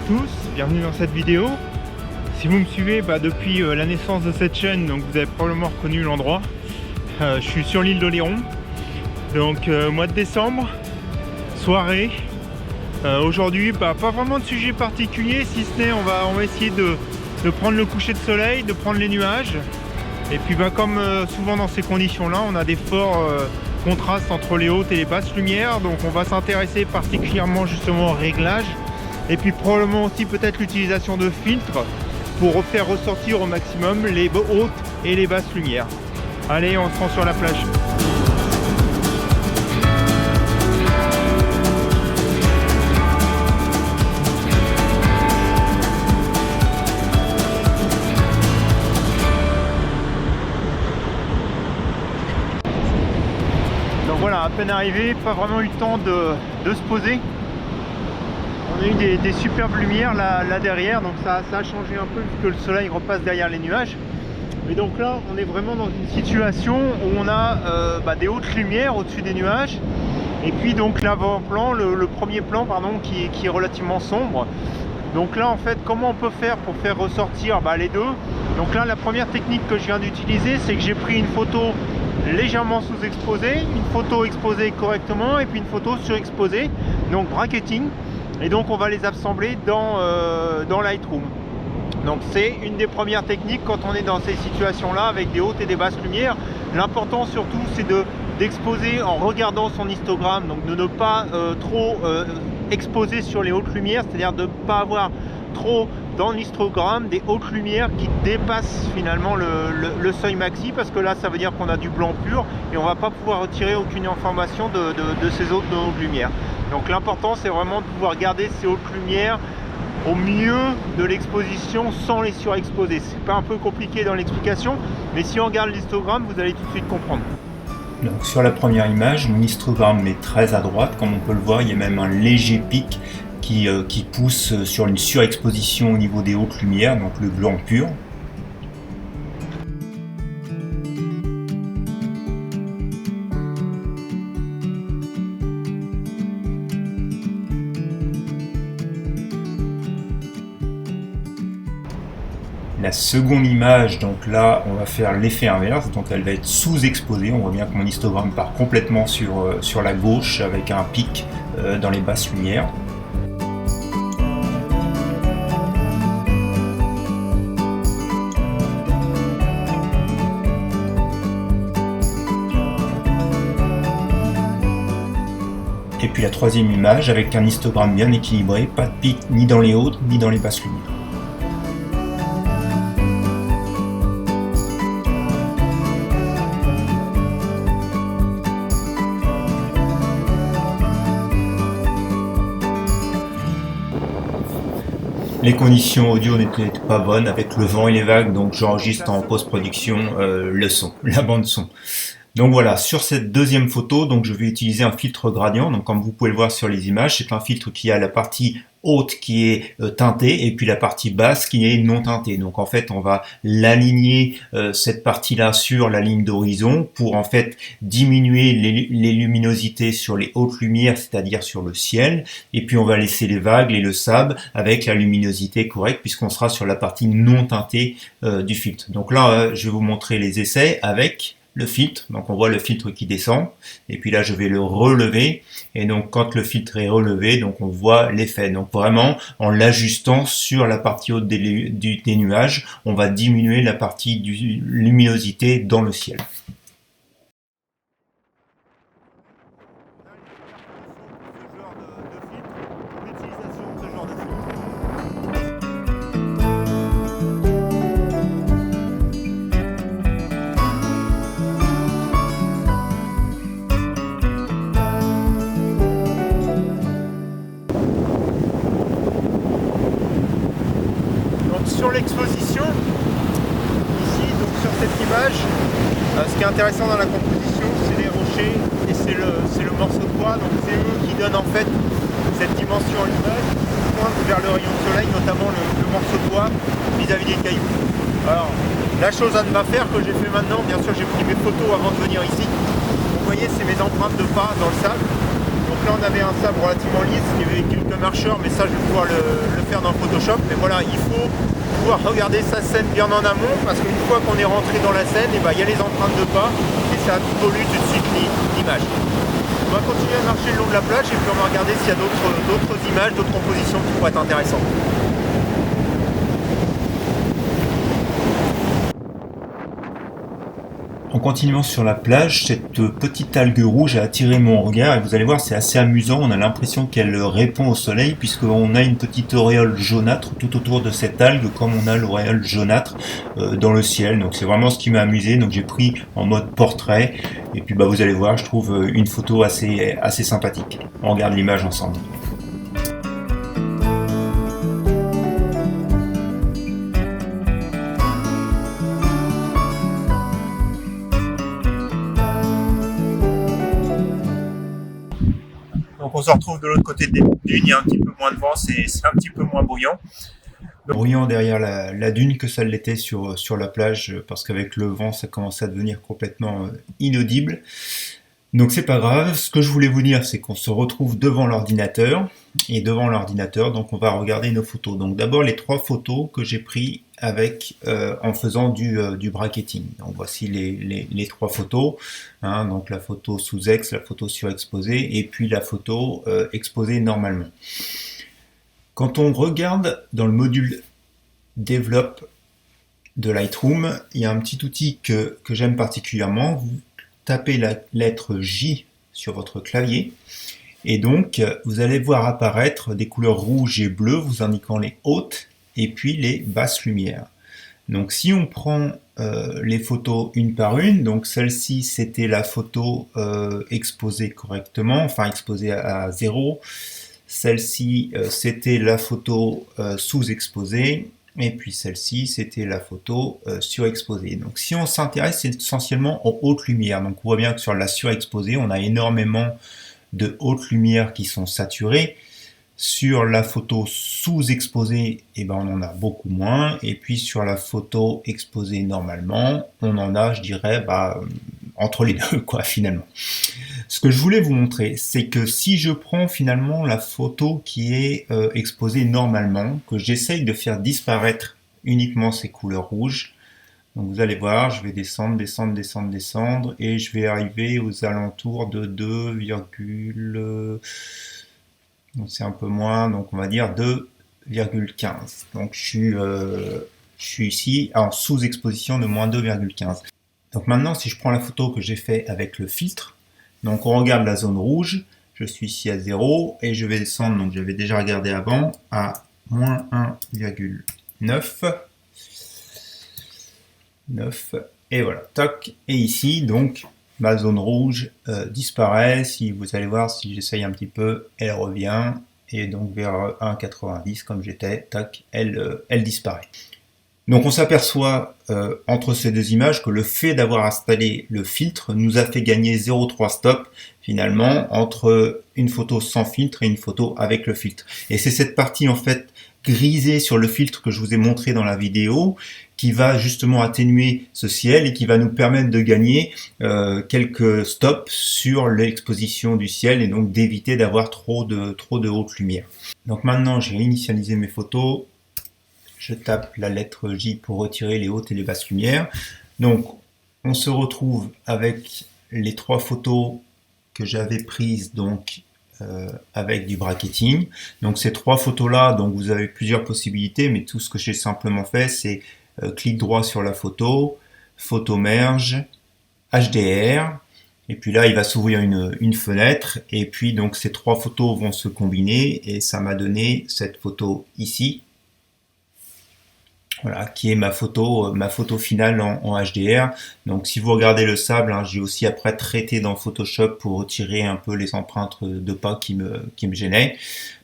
tous, bienvenue dans cette vidéo. Si vous me suivez depuis la naissance de cette chaîne, donc vous avez probablement reconnu l'endroit. Je suis sur l'île d'Oléron, donc mois de décembre, soirée. Aujourd'hui, pas vraiment de sujet particulier, si ce n'est on va essayer de prendre le coucher de soleil, de prendre les nuages. Et puis comme souvent dans ces conditions-là, on a des forts contrastes entre les hautes et les basses lumières. Donc on va s'intéresser particulièrement justement au réglage. Et puis probablement aussi peut-être l'utilisation de filtres pour faire ressortir au maximum les hautes et les basses lumières. Allez, on se rend sur la plage. Donc voilà, à peine arrivé, pas vraiment eu le temps de se poser. On a eu des superbes lumières là derrière, donc ça a changé un peu puisque le soleil repasse derrière les nuages. Et donc là, on est vraiment dans une situation où on a des hautes lumières au-dessus des nuages. Et puis donc l'avant-plan, le premier plan pardon, qui est relativement sombre. Donc là en fait, comment on peut faire pour faire ressortir les deux? Donc là, la première technique que je viens d'utiliser, c'est que j'ai pris une photo légèrement sous-exposée, une photo exposée correctement et puis une photo surexposée, donc bracketing. Et donc on va les assembler dans Lightroom. Donc c'est une des premières techniques quand on est dans ces situations là avec des hautes et des basses lumières. L'important surtout c'est d'exposer en regardant son histogramme, donc de ne pas trop exposer sur les hautes lumières, c'est-à-dire de ne pas avoir trop dans l'histogramme des hautes lumières qui dépassent finalement le seuil maxi, parce que là ça veut dire qu'on a du blanc pur et on va pas pouvoir retirer aucune information de ces autres hautes lumières. Donc l'important c'est vraiment de pouvoir garder ces hautes lumières au mieux de l'exposition sans les surexposer. C'est pas un peu compliqué dans l'explication, mais si on regarde l'histogramme, vous allez tout de suite comprendre. Donc sur la première image, mon histogramme est très à droite, comme on peut le voir, il y a même un léger pic qui pousse sur une surexposition au niveau des hautes lumières, donc le blanc pur. La seconde image, donc là on va faire l'effet inverse, donc elle va être sous-exposée. On voit bien que mon histogramme part complètement sur la gauche avec un pic dans les basses lumières. Et puis la troisième image avec un histogramme bien équilibré, pas de pic ni dans les hautes ni dans les basses lumières. Les conditions audio n'étaient pas bonnes avec le vent et les vagues, donc j'enregistre en post-production le son, la bande son. Donc voilà, sur cette deuxième photo, donc je vais utiliser un filtre gradient. Donc comme vous pouvez le voir sur les images, c'est un filtre qui a la partie haute qui est teintée et puis la partie basse qui est non teintée. Donc en fait, on va l'aligner cette partie-là sur la ligne d'horizon pour en fait diminuer les luminosités sur les hautes lumières, c'est-à-dire sur le ciel. Et puis on va laisser les vagues et le sable avec la luminosité correcte puisqu'on sera sur la partie non teintée du filtre. Donc là, je vais vous montrer les essais avec le filtre, donc on voit le filtre qui descend, et puis là je vais le relever, et donc quand le filtre est relevé, donc on voit l'effet. Donc vraiment, en l'ajustant sur la partie haute des nuages, on va diminuer la partie de luminosité dans le ciel. Sur l'exposition, ici donc sur cette image, ce qui est intéressant dans la composition, c'est les rochers et c'est le morceau de bois, donc c'est eux qui donnent en fait cette dimension à l'image, qui pointe vers le rayon de soleil, notamment le morceau de bois vis-à-vis des cailloux. Alors la chose à ne pas faire que j'ai fait maintenant, bien sûr j'ai pris mes photos avant de venir ici. Vous voyez, c'est mes empreintes de pas dans le sable. Donc là on avait un sabre relativement lisse, il y avait quelques marcheurs, mais ça je vais pouvoir le faire dans Photoshop. Mais voilà, il faut pouvoir regarder sa scène bien en amont, parce qu'une fois qu'on est rentré dans la scène, et ben, il y a les empreintes de pas, et ça pollue tout de suite l'image. On va continuer à marcher le long de la plage, et puis on va regarder s'il y a d'autres images, d'autres compositions qui pourraient être intéressantes. En continuant sur la plage, cette petite algue rouge a attiré mon regard et vous allez voir, c'est assez amusant. On a l'impression qu'elle répond au soleil puisqu'on a une petite auréole jaunâtre tout autour de cette algue, comme on a l'auréole jaunâtre dans le ciel. Donc c'est vraiment ce qui m'a amusé. Donc j'ai pris en mode portrait et puis vous allez voir, je trouve une photo assez sympathique. On regarde l'image ensemble. Donc on se retrouve de l'autre côté des dunes, il y a un petit peu moins de vent, c'est un petit peu moins bruyant. Bruyant derrière la dune que ça l'était sur la plage, parce qu'avec le vent ça commence à devenir complètement inaudible. Donc c'est pas grave, ce que je voulais vous dire c'est qu'on se retrouve devant l'ordinateur, et devant l'ordinateur donc on va regarder nos photos. Donc d'abord les 3 photos que j'ai prises avec en faisant du bracketing. Donc voici les 3 photos, hein, donc la photo sous ex, la photo surexposée et puis la photo exposée normalement. Quand on regarde dans le module Develop de Lightroom, il y a un petit outil que j'aime particulièrement. Vous tapez la lettre J sur votre clavier et donc vous allez voir apparaître des couleurs rouges et bleues vous indiquant les hautes et puis les basses lumières. Donc si on prend les photos une par une, donc celle-ci c'était la photo exposée correctement, enfin exposée à 0. Celle-ci, c'était la photo sous-exposée, et puis celle-ci, c'était la photo surexposée. Donc si on s'intéresse essentiellement aux hautes lumières, donc on voit bien que sur la surexposée, on a énormément de hautes lumières qui sont saturées. Sur la photo sous-exposée, on en a beaucoup moins, et puis sur la photo exposée normalement, on en a, je dirais, entre les deux, quoi, finalement. Ce que je voulais vous montrer, c'est que si je prends finalement la photo qui est exposée normalement, que j'essaye de faire disparaître uniquement ces couleurs rouges, donc vous allez voir, je vais descendre, et je vais arriver aux alentours de 2, donc c'est un peu moins, donc on va dire 2,15. Donc je suis ici en sous-exposition de moins 2,15. Donc maintenant, si je prends la photo que j'ai fait avec le filtre, donc on regarde la zone rouge, je suis ici à 0 et je vais descendre, donc j'avais déjà regardé avant, à moins 1,9. Et voilà, toc. Et ici, donc, ma zone rouge disparaît. Si vous allez voir, si j'essaye un petit peu, elle revient. Et donc vers 1,90 comme j'étais, tac, elle disparaît. Donc on s'aperçoit entre ces deux images que le fait d'avoir installé le filtre nous a fait gagner 0,3 stop finalement entre une photo sans filtre et une photo avec le filtre. Et c'est cette partie en fait grisée sur le filtre que je vous ai montré dans la vidéo qui va justement atténuer ce ciel et qui va nous permettre de gagner quelques stops sur l'exposition du ciel et donc d'éviter d'avoir trop de haute lumière. Donc maintenant j'ai initialisé mes photos. Je tape la lettre J pour retirer les hautes et les basses lumières. Donc, on se retrouve avec les 3 photos que j'avais prises donc avec du bracketing. Donc, ces 3 photos-là, donc vous avez plusieurs possibilités, mais tout ce que j'ai simplement fait, c'est clic droit sur la photo, photo merge, HDR. Et puis là, il va s'ouvrir une fenêtre. Et puis, donc, ces 3 photos vont se combiner et ça m'a donné cette photo ici. Voilà, qui est ma photo finale en HDR. Donc si vous regardez le sable, j'ai aussi après traité dans Photoshop pour retirer un peu les empreintes de pas qui me gênaient.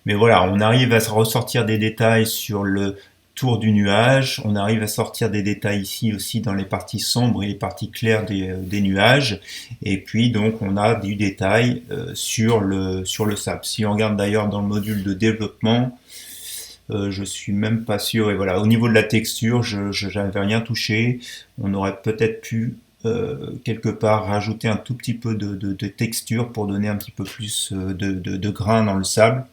Mais voilà, on arrive à ressortir des détails sur le tour du nuage. On arrive à sortir des détails ici aussi dans les parties sombres et les parties claires des nuages. Et puis donc on a du détail sur le sable. Si on regarde d'ailleurs dans le module de développement, je suis même pas sûr, et voilà, au niveau de la texture, je n'avais rien touché. On aurait peut-être pu quelque part rajouter un tout petit peu de texture pour donner un petit peu plus de grain dans le sable.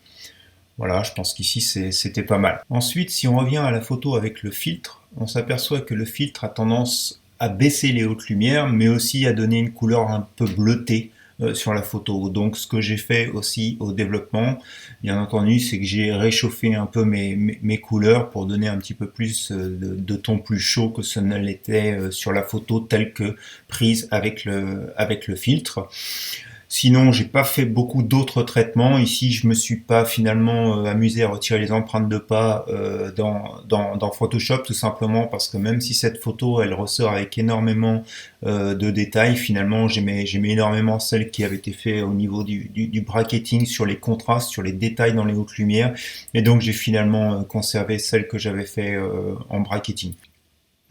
Voilà, je pense qu'ici c'était pas mal. Ensuite, si on revient à la photo avec le filtre, on s'aperçoit que le filtre a tendance à baisser les hautes lumières, mais aussi à donner une couleur un peu bleutée sur la photo. Donc ce que j'ai fait aussi au développement, bien entendu, c'est que j'ai réchauffé un peu mes couleurs pour donner un petit peu plus de ton plus chaud que ce ne l'était sur la photo telle que prise avec le filtre. Sinon, j'ai pas fait beaucoup d'autres traitements. Ici, je me suis pas finalement amusé à retirer les empreintes de pas dans Photoshop, tout simplement parce que même si cette photo, elle ressort avec énormément de détails, finalement, j'aimais énormément celle qui avait été faite au niveau du bracketing sur les contrastes, sur les détails dans les hautes lumières. Et donc, j'ai finalement conservé celle que j'avais fait en bracketing.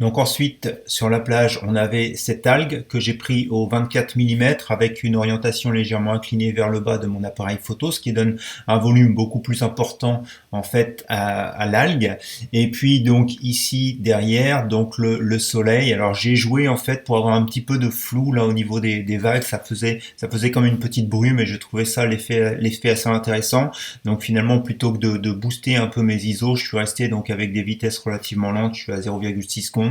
Donc ensuite, sur la plage, on avait cette algue que j'ai pris au 24 mm avec une orientation légèrement inclinée vers le bas de mon appareil photo, ce qui donne un volume beaucoup plus important en fait à l'algue. Et puis donc ici derrière, donc le soleil. Alors j'ai joué en fait pour avoir un petit peu de flou là au niveau des vagues. Ça faisait comme une petite brume et je trouvais ça l'effet assez intéressant. Donc finalement, plutôt que de booster un peu mes ISO, je suis resté donc avec des vitesses relativement lentes. Je suis à 0,6 secondes,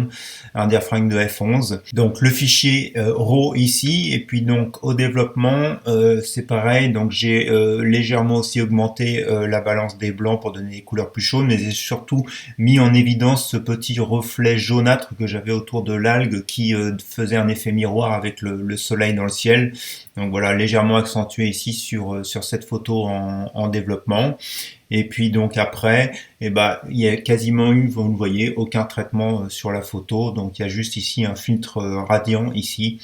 un diaphragme de f11. Donc le fichier RAW ici, et puis donc au développement c'est pareil, donc j'ai légèrement aussi augmenté la balance des blancs pour donner des couleurs plus chaudes, mais j'ai surtout mis en évidence ce petit reflet jaunâtre que j'avais autour de l'algue qui faisait un effet miroir avec le soleil dans le ciel. Donc voilà, légèrement accentué ici sur cette photo en développement. Et puis donc après, il y a quasiment eu, vous le voyez, aucun traitement sur la photo. Donc il y a juste ici un filtre radiant ici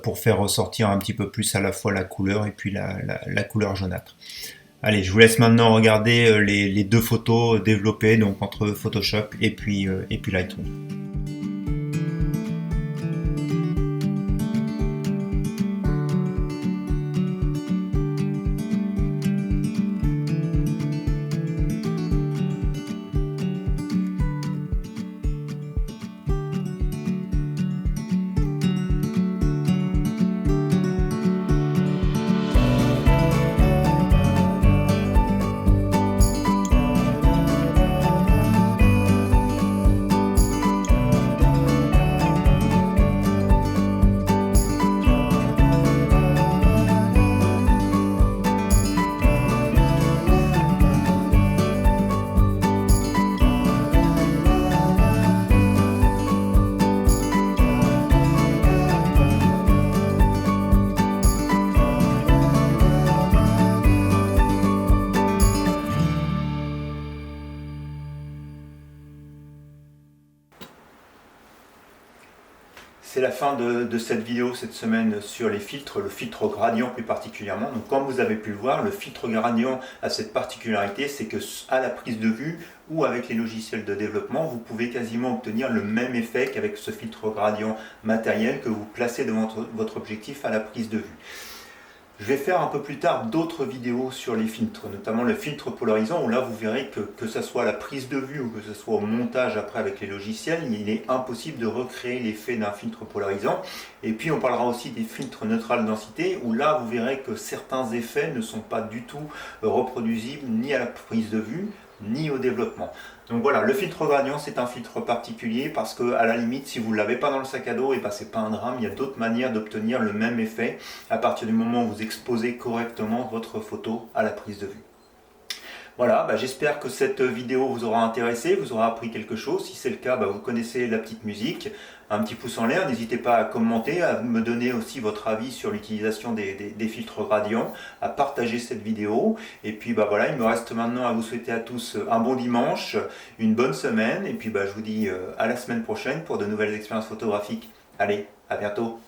pour faire ressortir un petit peu plus à la fois la couleur et puis la couleur jaunâtre. Allez, je vous laisse maintenant regarder les deux photos développées donc entre Photoshop et puis Lightroom. C'est la fin de cette vidéo cette semaine sur les filtres, le filtre gradient plus particulièrement. Donc comme vous avez pu le voir, le filtre gradient a cette particularité, c'est que à la prise de vue ou avec les logiciels de développement, vous pouvez quasiment obtenir le même effet qu'avec ce filtre gradient matériel que vous placez devant votre objectif à la prise de vue. Je vais faire un peu plus tard d'autres vidéos sur les filtres, notamment le filtre polarisant, où là vous verrez que ce soit la prise de vue ou que ce soit au montage après avec les logiciels, il est impossible de recréer l'effet d'un filtre polarisant. Et puis on parlera aussi des filtres neutral densité, où là vous verrez que certains effets ne sont pas du tout reproduisibles ni à la prise de vue, ni au développement. Donc voilà, le filtre gradient c'est un filtre particulier parce que à la limite si vous ne l'avez pas dans le sac à dos, et c'est pas un drame, il y a d'autres manières d'obtenir le même effet à partir du moment où vous exposez correctement votre photo à la prise de vue. Voilà, j'espère que cette vidéo vous aura intéressé, vous aura appris quelque chose. Si c'est le cas, vous connaissez la petite musique. Un petit pouce en l'air, n'hésitez pas à commenter, à me donner aussi votre avis sur l'utilisation des filtres gradients, à partager cette vidéo. Et puis voilà, il me reste maintenant à vous souhaiter à tous un bon dimanche, une bonne semaine. Et puis je vous dis à la semaine prochaine pour de nouvelles expériences photographiques. Allez, à bientôt.